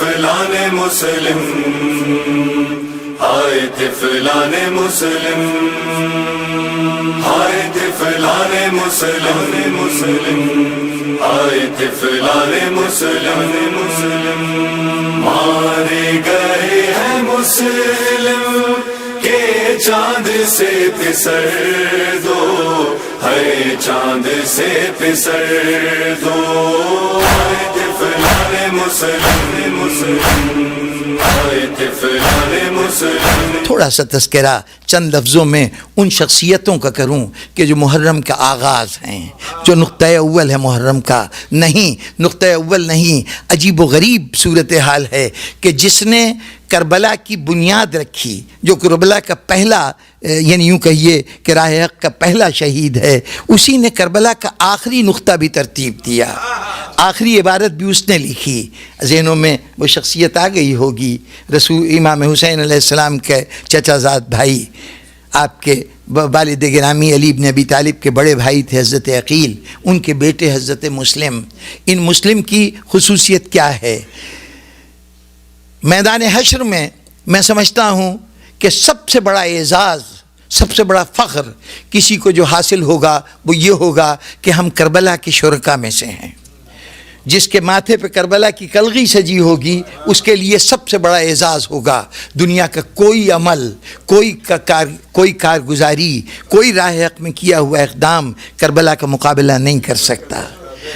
طفلان مسلم، ہائے طفلان مسلم، ہائے طفلان مسلم، ہائے طفلان مسلم، مارے گئے ہیں مسلم کہ چاند سے پسر دو، ہے چاند سے پسر دو، ہائے طفلان مسلم، ہائے طفلان مسلم۔ تھوڑا سا تذکرہ چند لفظوں میں ان شخصیتوں کا کروں کہ جو محرم کا آغاز ہیں، جو نقطہ اول ہے محرم کا، نہیں نقطہ اول نہیں، عجیب و غریب صورتحال ہے کہ جس نے کربلا کی بنیاد رکھی، جو کربلا کا پہلا یعنی یوں کہیے کہ راہ حق کا پہلا شہید ہے، اسی نے کربلا کا آخری نقطہ بھی ترتیب دیا، آخری عبارت بھی اس نے لکھی۔ ذہنوں میں وہ شخصیت آ گئی ہوگی، رسول امام حسین علیہ السلام کے چچا زاد بھائی، آپ کے والد گرامی علی بن ابی طالب کے بڑے بھائی تھے حضرت عقیل، ان کے بیٹے حضرت مسلم۔ ان مسلم کی خصوصیت کیا ہے؟ میدان حشر میں میں سمجھتا ہوں کہ سب سے بڑا اعزاز، سب سے بڑا فخر کسی کو جو حاصل ہوگا وہ یہ ہوگا کہ ہم کربلا کے شرکا میں سے ہیں۔ جس کے ماتھے پہ کربلا کی کلغی سجی ہوگی اس کے لیے سب سے بڑا اعزاز ہوگا۔ دنیا کا کوئی عمل، کوئی کارگزاری، کوئی راہ حق میں کیا ہوا اقدام کربلا کا مقابلہ نہیں کر سکتا۔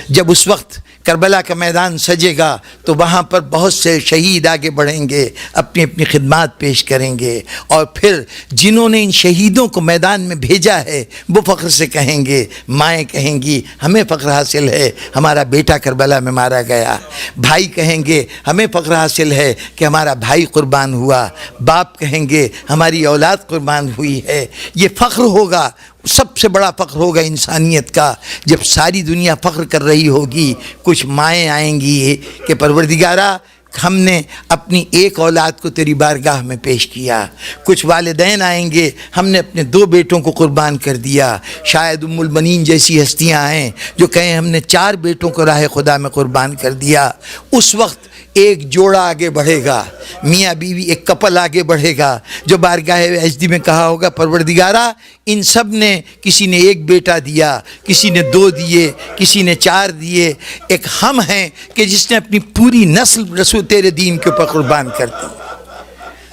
جب اس وقت کربلا کا میدان سجے گا تو وہاں پر بہت سے شہید آگے بڑھیں گے، اپنی اپنی خدمات پیش کریں گے، اور پھر جنہوں نے ان شہیدوں کو میدان میں بھیجا ہے وہ فخر سے کہیں گے، مائیں کہیں گی ہمیں فخر حاصل ہے ہمارا بیٹا کربلا میں مارا گیا، بھائی کہیں گے ہمیں فخر حاصل ہے کہ ہمارا بھائی قربان ہوا، باپ کہیں گے ہماری اولاد قربان ہوئی ہے۔ یہ فخر ہوگا، سب سے بڑا فخر ہوگا انسانیت کا، جب ساری دنیا فخر کر رہی ہوگی۔ کچھ مائیں آئیں گی کہ پروردگارا ہم نے اپنی ایک اولاد کو تیری بارگاہ میں پیش کیا، کچھ والدین آئیں گے ہم نے اپنے 2 بیٹوں کو قربان کر دیا، شاید ام المنین جیسی ہستیاں آئیں جو کہیں ہم نے 4 بیٹوں کو راہ خدا میں قربان کر دیا۔ اس وقت ایک جوڑا آگے بڑھے گا، میاں بیوی ایک کپل آگے بڑھے گا جو بارگاہ عزدی میں کہا ہوگا پروردگارا ان سب نے، کسی نے 1 بیٹا دیا، کسی نے 2 دیے، کسی نے 4 دیے، ایک ہم ہیں کہ جس نے اپنی پوری نسل رسول تیرے دین کے اوپر قربان کر دی۔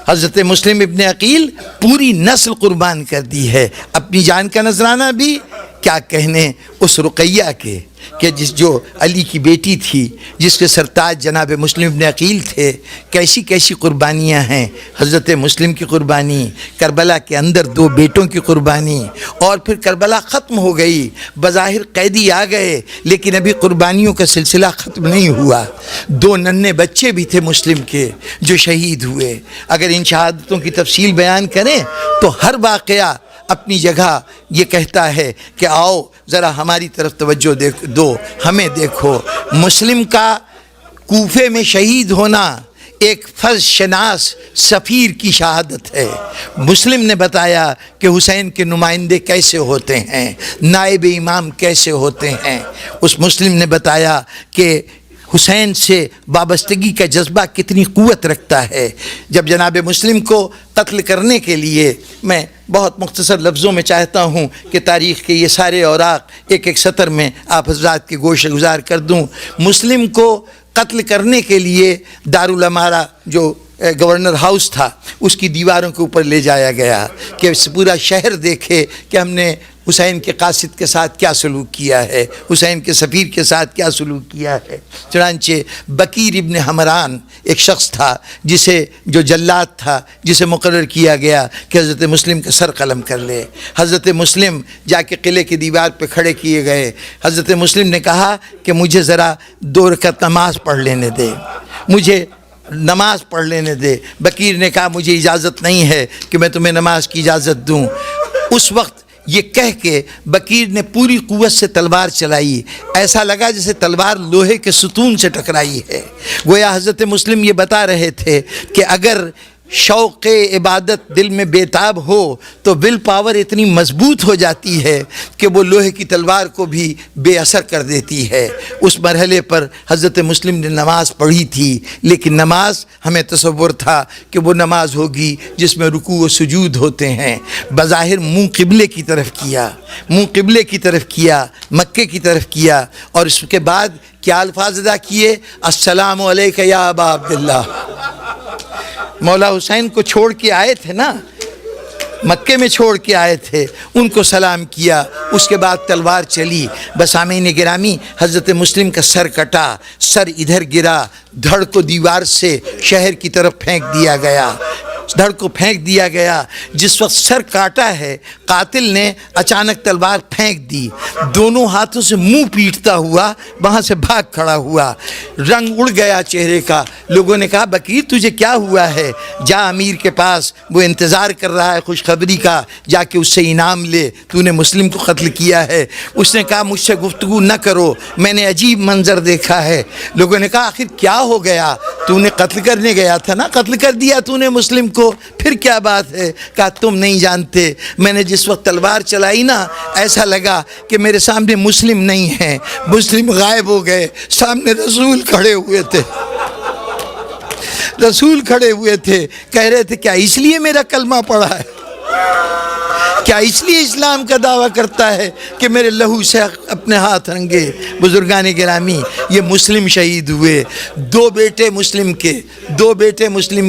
حضرت مسلم ابن عقیل پوری نسل قربان کر دی ہے، اپنی جان کا نذرانہ بھی، کیا کہنے اس رقیہ کے کہ جو علی کی بیٹی تھی، جس کے سرتاج جناب مسلم ابن عقیل تھے۔ کیسی کیسی قربانیاں ہیں، حضرت مسلم کی قربانی، کربلا کے اندر 2 بیٹوں کی قربانی، اور پھر کربلا ختم ہو گئی، بظاہر قیدی آ گئے لیکن ابھی قربانیوں کا سلسلہ ختم نہیں ہوا۔ 2 ننھے بچے بھی تھے مسلم کے جو شہید ہوئے۔ اگر ان شہادتوں کی تفصیل بیان کریں تو ہر واقعہ اپنی جگہ یہ کہتا ہے کہ آؤ ذرا ہماری طرف توجہ دو، ہمیں دیکھو۔ مسلم کا کوفے میں شہید ہونا ایک فرض شناس سفیر کی شہادت ہے۔ مسلم نے بتایا کہ حسین کے نمائندے کیسے ہوتے ہیں، نائب امام کیسے ہوتے ہیں۔ اس مسلم نے بتایا کہ حسین سے وابستگی کا جذبہ کتنی قوت رکھتا ہے۔ جب جناب مسلم کو قتل کرنے کے لیے، میں بہت مختصر لفظوں میں چاہتا ہوں کہ تاریخ کے یہ سارے اوراق ایک ایک سطر میں آپ حضرات کے گوش گزار کر دوں۔ مسلم کو قتل کرنے کے لیے دارالامارہ جو گورنر ہاؤس تھا اس کی دیواروں کے اوپر لے جایا گیا کہ پورا شہر دیکھے کہ ہم نے حسین کے قاصد کے ساتھ کیا سلوک کیا ہے، حسین کے سفیر کے ساتھ کیا سلوک کیا ہے۔ چنانچہ بکیر ابن حمران ایک شخص تھا جو جلاد تھا، جسے مقرر کیا گیا کہ حضرت مسلم کا سر قلم کر لے۔ حضرت مسلم جا کے قلعے کی دیوار پہ کھڑے کیے گئے۔ حضرت مسلم نے کہا کہ مجھے ذرا 2 رکعت نماز پڑھ لینے دے، مجھے نماز پڑھ لینے دے۔ بکیر نے کہا مجھے اجازت نہیں ہے کہ میں تمہیں نماز کی اجازت دوں۔ اس وقت یہ کہہ کے بکیر نے پوری قوت سے تلوار چلائی، ایسا لگا جیسے تلوار لوہے کے ستون سے ٹکرائی ہے۔ گویا حضرت مسلم یہ بتا رہے تھے کہ اگر شوق عبادت دل میں بیتاب ہو تو ول پاور اتنی مضبوط ہو جاتی ہے کہ وہ لوہے کی تلوار کو بھی بے اثر کر دیتی ہے۔ اس مرحلے پر حضرت مسلم نے نماز پڑھی تھی، لیکن نماز ہمیں تصور تھا کہ وہ نماز ہوگی جس میں رکوع و سجود ہوتے ہیں۔ بظاہر منہ قبلے کی طرف کیا، منہ قبلے کی طرف کیا، مکے کی طرف کیا، اور اس کے بعد کیا الفاظ ادا کیے؟ السلام علیکہ یا ابا عبداللہ۔ مولا حسین کو چھوڑ کے آئے تھے نا، مکے میں چھوڑ کے آئے تھے، ان کو سلام کیا، اس کے بعد تلوار چلی۔ بس سامعین گرامی، حضرت مسلم کا سر کٹا، سر ادھر گرا، دھڑ کو دیوار سے شہر کی طرف پھینک دیا گیا، دھڑ کو پھینک دیا گیا۔ جس وقت سر کاٹا ہے، قاتل نے اچانک تلوار پھینک دی، دونوں ہاتھوں سے منہ پیٹتا ہوا وہاں سے بھاگ کھڑا ہوا، رنگ اڑ گیا چہرے کا۔ لوگوں نے کہا بکیر تجھے کیا ہوا ہے؟ جا امیر کے پاس، وہ انتظار کر رہا ہے خوشخبری کا، جا کے اس سے انعام لے، تو نے مسلم کو قتل کیا ہے۔ اس نے کہا مجھ سے گفتگو نہ کرو، میں نے عجیب منظر دیکھا ہے۔ لوگوں نے کہا آخر کیا ہو گیا؟ تو نے قتل کرنے گیا تھا نا، قتل کر دیا تو نے مسلم کو، پھر کیا بات ہے؟ کہا تم نہیں جانتے، میں نے جس وقت تلوار چلائی نا، ایسا لگا کہ میرے سامنے مسلم نہیں ہیں، مسلم غائب ہو گئے، سامنے رسول کھڑے ہوئے تھے، رسول کھڑے ہوئے تھے، کہہ رہے تھے کیا اس لیے میرا کلمہ پڑھا ہے؟ کیا اس لیے اسلام کا دعویٰ کرتا ہے کہ میرے لہو سے اپنے ہاتھ رنگے؟ بزرگان گرامی، یہ مسلم شہید ہوئے، دو بیٹے مسلم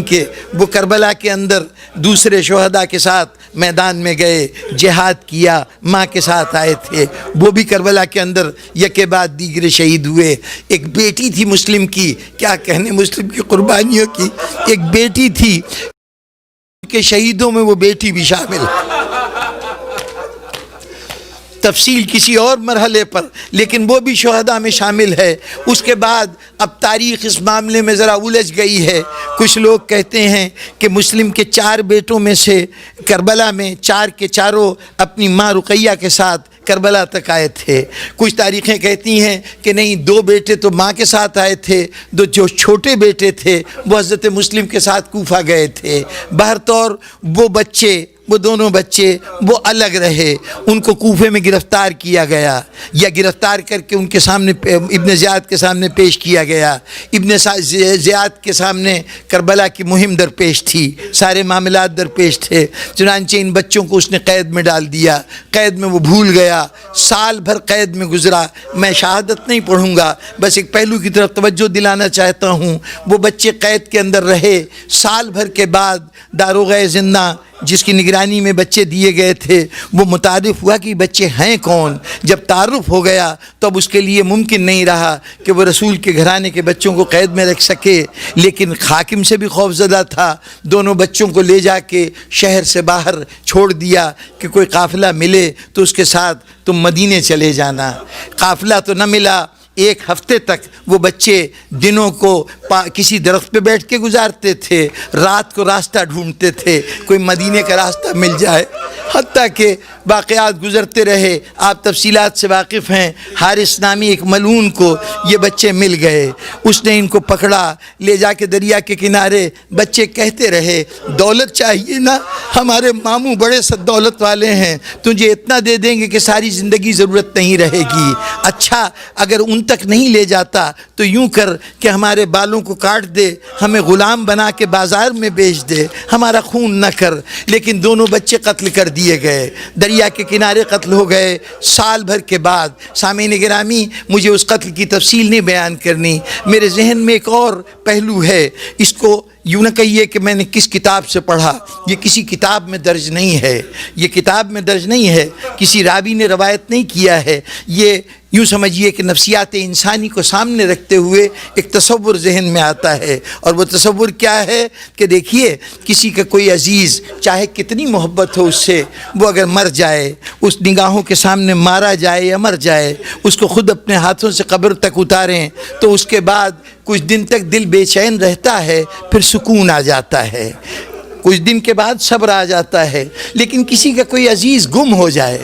کے، وہ کربلا کے اندر دوسرے شہداء کے ساتھ میدان میں گئے، جہاد کیا، ماں کے ساتھ آئے تھے، وہ بھی کربلا کے اندر یکے بعد دیگرے شہید ہوئے۔ ایک بیٹی تھی مسلم کی، کیا کہنے مسلم کی قربانیوں کی، ایک بیٹی تھی کہ شہیدوں میں وہ بیٹی بھی شامل، تفصیل کسی اور مرحلے پر، لیکن وہ بھی شہداء میں شامل ہے۔ اس کے بعد اب تاریخ اس معاملے میں ذرا الجھ گئی ہے۔ کچھ لوگ کہتے ہیں کہ مسلم کے 4 بیٹوں میں سے کربلا میں 4 کے چاروں اپنی ماں رقیہ کے ساتھ کربلا تک آئے تھے۔ کچھ تاریخیں کہتی ہیں کہ نہیں، 2 بیٹے تو ماں کے ساتھ آئے تھے، جو چھوٹے بیٹے تھے وہ حضرت مسلم کے ساتھ کوفہ گئے تھے۔ بہرطور وہ دونوں بچے وہ الگ رہے، ان کو کوفے میں گرفتار کیا گیا، یا گرفتار کر کے ان کے سامنے ابن زیاد کے سامنے پیش کیا گیا۔ ابن زیاد کے سامنے کربلا کی مہم درپیش تھی، سارے معاملات درپیش تھے، چنانچہ ان بچوں کو اس نے قید میں ڈال دیا۔ قید میں وہ بھول گیا، سال بھر قید میں گزرا۔ میں شہادت نہیں پڑھوں گا، بس ایک پہلو کی طرف توجہ دلانا چاہتا ہوں۔ وہ بچے قید کے اندر رہے، سال بھر کے بعد داروغہ زندہ جس کی نگرانی میں بچے دیے گئے تھے، وہ متعارف ہوا کہ بچے ہیں کون۔ جب تعارف ہو گیا تو اب اس کے لیے ممکن نہیں رہا کہ وہ رسول کے گھرانے کے بچوں کو قید میں رکھ سکے، لیکن حاکم سے بھی خوف زدہ تھا۔ دونوں بچوں کو لے جا کے شہر سے باہر چھوڑ دیا کہ کوئی قافلہ ملے تو اس کے ساتھ تم مدینے چلے جانا۔ قافلہ تو نہ ملا، 1 ہفتے تک وہ بچے دنوں کو کسی درخت پہ بیٹھ کے گزارتے تھے، رات کو راستہ ڈھونڈتے تھے، کوئی مدینے کا راستہ مل جائے، حتیٰ کہ واقعات گزرتے رہے۔ آپ تفصیلات سے واقف ہیں، حارث نامی ایک ملعون کو یہ بچے مل گئے، اس نے ان کو پکڑا، لے جا کے دریا کے کنارے۔ بچے کہتے رہے دولت چاہیے نا، ہمارے ماموں بڑے دولت والے ہیں، تجھے اتنا دے دیں گے کہ ساری زندگی ضرورت نہیں رہے گی۔ اچھا اگر ان تک نہیں لے جاتا تو یوں کر کہ ہمارے بالوں کو کاٹ دے، ہمیں غلام بنا کے بازار میں بیچ دے، ہمارا خون نہ کر۔ لیکن دونوں بچے قتل کر دیے گئے، دریا کے کنارے قتل ہو گئے سال بھر کے بعد۔ سامعین گرامی، مجھے اس قتل کی تفصیل نہیں بیان کرنی، میرے ذہن میں ایک اور پہلو ہے، اس کو یوں نہ کہیے کہ میں نے کس کتاب سے پڑھا، یہ کسی کتاب میں درج نہیں ہے، یہ کتاب میں درج نہیں ہے، کسی راوی نے روایت نہیں کیا ہے، یہ یوں سمجھیے کہ نفسیات انسانی کو سامنے رکھتے ہوئے ایک تصور ذہن میں آتا ہے۔ اور وہ تصور کیا ہے کہ دیکھیے، کسی کا کوئی عزیز چاہے کتنی محبت ہو اس سے، وہ اگر مر جائے، اس نگاہوں کے سامنے مارا جائے یا مر جائے، اس کو خود اپنے ہاتھوں سے قبر تک اتاریں تو اس کے بعد کچھ دن تک دل بے چین رہتا ہے، پھر سکون آ جاتا ہے، کچھ دن کے بعد صبر آ جاتا ہے۔ لیکن کسی کا کوئی عزیز گم ہو جائے،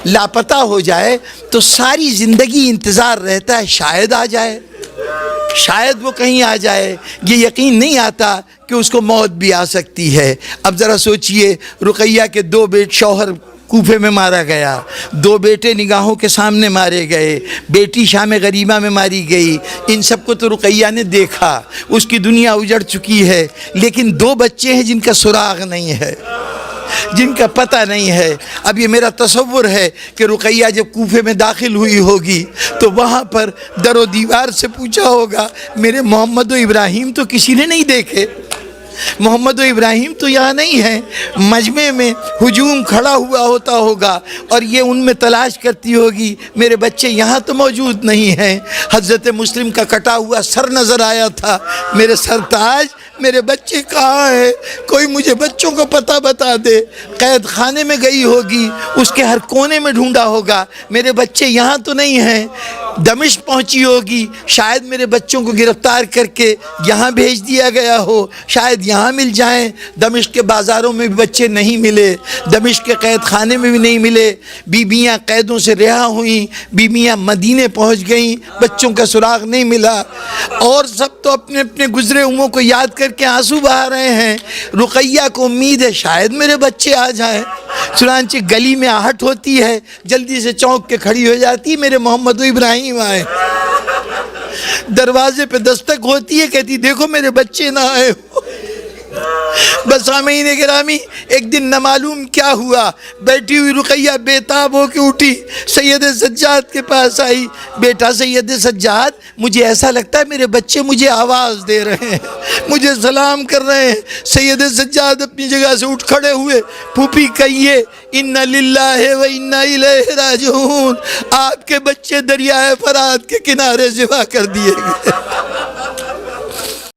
لاپتہ ہو جائے، تو ساری زندگی انتظار رہتا ہے شاید آ جائے، شاید وہ کہیں آ جائے، یہ یقین نہیں آتا کہ اس کو موت بھی آ سکتی ہے۔ اب ذرا سوچئے، رقیہ کے 2 شوہر کوفے میں مارا گیا، 2 بیٹے نگاہوں کے سامنے مارے گئے، بیٹی شام غریبہ میں ماری گئی، ان سب کو تو رقیہ نے دیکھا، اس کی دنیا اجڑ چکی ہے، لیکن 2 بچے ہیں جن کا سراغ نہیں ہے، جن کا پتہ نہیں ہے۔ اب یہ میرا تصور ہے کہ رقیہ جب کوفے میں داخل ہوئی ہوگی تو وہاں پر در و دیوار سے پوچھا ہوگا، میرے محمد و ابراہیم تو کسی نے نہیں دیکھے، محمد و ابراہیم تو یہاں نہیں ہیں۔ مجمع میں ہجوم کھڑا ہوا ہوتا ہوگا اور یہ ان میں تلاش کرتی ہوگی، میرے بچے یہاں تو موجود نہیں ہیں۔ حضرت مسلم کا کٹا ہوا سر نظر آیا تھا، میرے سرتاج میرے بچے کہاں ہیں، کوئی مجھے بچوں کو پتہ بتا دے۔ قید خانے میں گئی ہوگی، اس کے ہر کونے میں ڈھونڈا ہوگا، میرے بچے یہاں تو نہیں ہیں۔ دمشق پہنچی ہوگی، شاید میرے بچوں کو گرفتار کر کے یہاں بھیج دیا گیا ہو، شاید یہاں مل جائیں۔ دمشق کے بازاروں میں بھی بچے نہیں ملے، دمشق کے قید خانے میں بھی نہیں ملے، بیویاں قیدوں سے رہا ہوئیں، بیویاں مدینے پہنچ گئیں، بچوں کا سراغ نہیں ملا، اور سب تو اپنے اپنے گزرے ہوئوں کو یاد کر کے آنسو بہا رہے ہیں۔ رقیہ کو امید ہے شاید میرے بچے آ جائیں، چنانچہ گلی میں آہٹ ہوتی ہے، جلدی سے چونک کے کھڑی ہو جاتی، میرے محمد و ابراہیم آئے۔ دروازے پہ دستک ہوتی ہے، کہتی دیکھو میرے بچے نہ آئے ہو۔ بس سامعین گرامی، ایک دن نامعلوم کیا ہوا، بیٹھی ہوئی رقیہ بے تاب ہو کے اٹھی، سید سجاد کے پاس آئی، بیٹا سید سجاد، مجھے ایسا لگتا ہے میرے بچے مجھے آواز دے رہے ہیں، مجھے سلام کر رہے ہیں۔ سید سجاد اپنی جگہ سے اٹھ کھڑے ہوئے، پھوپھی کہیے اِنَّ لِلَّهِ وَإِنَّا إِلَيْهِ راجعون، آپ کے بچے دریائے فرات کے کنارے ذبح کر دیے گئے۔